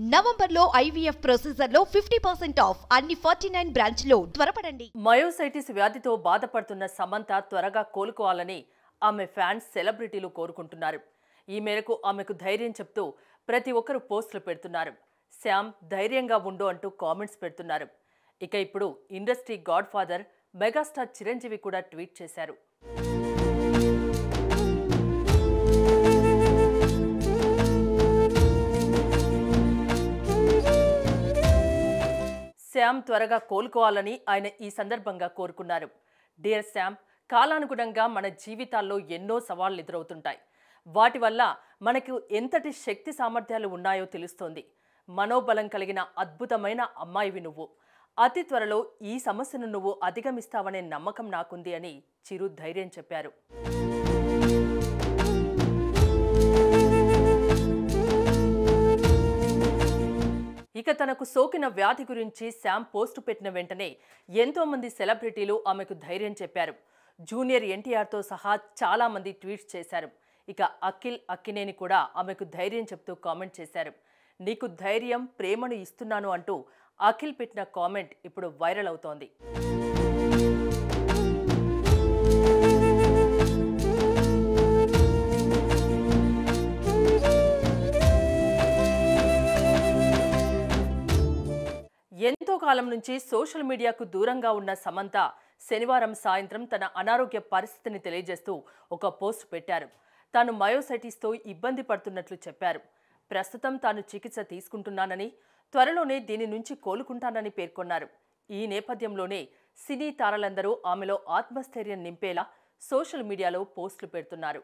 నవంబర్లో IVF ప్రొసీజర్లో 50% of అన్ని 49 బ్రాంచ్లో త్వరపడండి. మయోసైటిస్ వ్యాధితో బాధపడుతున్న సమంత త్వరగా కోలుకోవాలని ఆమె ఫ్యాన్స్ సెలబ్రిటీలు కోరుకుంటున్నారు. ఈ మేరకు ఆమెకు ధైర్యం చెప్తూ ప్రతి ఒక్కరు పోస్టులు పెడుతున్నారు. శ్యామ్ ధైర్యంగా ఉండు అంటూ కామెంట్స్ పెడుతున్నారు. ఇక ఇప్పుడు industry God father megastar Chiranjeevi కూడా ట్వీట్ చేశారు. శ్యామ్ త్వరగా కోలుకోవాలని ఆయన ఈ సందర్భంగా కోరుకున్నారు. డియర్ శ్యామ్, కాలానుగుణంగా మన జీవితాల్లో ఎన్నో సవాళ్లు ఎదురవుతుంటాయి. వాటి వల్ల మనకు ఎంతటి శక్తి సామర్థ్యాలు ఉన్నాయో తెలుస్తోంది. మనోబలం కలిగిన అద్భుతమైన అమ్మాయివి నువ్వు. అతి త్వరలో ఈ సమస్యను నువ్వు అధిగమిస్తావనే నమ్మకం నాకుంది అని చిరు ధైర్యం చెప్పారు. ఇక తనకు సోకిన వ్యాధి గురించి శ్యామ్ పోస్టు పెట్టిన వెంటనే ఎంతో మంది సెలబ్రిటీలు ఆమెకు ధైర్యం చెప్పారు. జూనియర్ ఎన్టీఆర్తో సహా చాలా మంది ట్వీట్స్ చేశారు. ఇక అఖిల్ అక్కినేని కూడా ఆమెకు ధైర్యం చెప్తూ కామెంట్ చేశారు. నీకు ధైర్యం, ప్రేమను ఇస్తున్నాను అంటూ అఖిల్ పెట్టిన కామెంట్ ఇప్పుడు వైరల్ అవుతోంది. ఎంతో కాలం నుంచి సోషల్ మీడియాకు దూరంగా ఉన్న సమంత శనివారం సాయంత్రం తన అనారోగ్య పరిస్థితిని తెలియజేస్తూ ఒక పోస్ట్ పెట్టారు. తాను మయోసైటిస్తో ఇబ్బంది పడుతున్నట్లు చెప్పారు. ప్రస్తుతం తాను చికిత్స తీసుకుంటున్నానని, త్వరలోనే దీని నుంచి కోలుకుంటానని పేర్కొన్నారు. ఈ నేపథ్యంలోనే సినీ తారలందరూ ఆమెలో ఆత్మస్థైర్యం నింపేలా సోషల్ మీడియాలో పోస్టులు పెడుతున్నారు.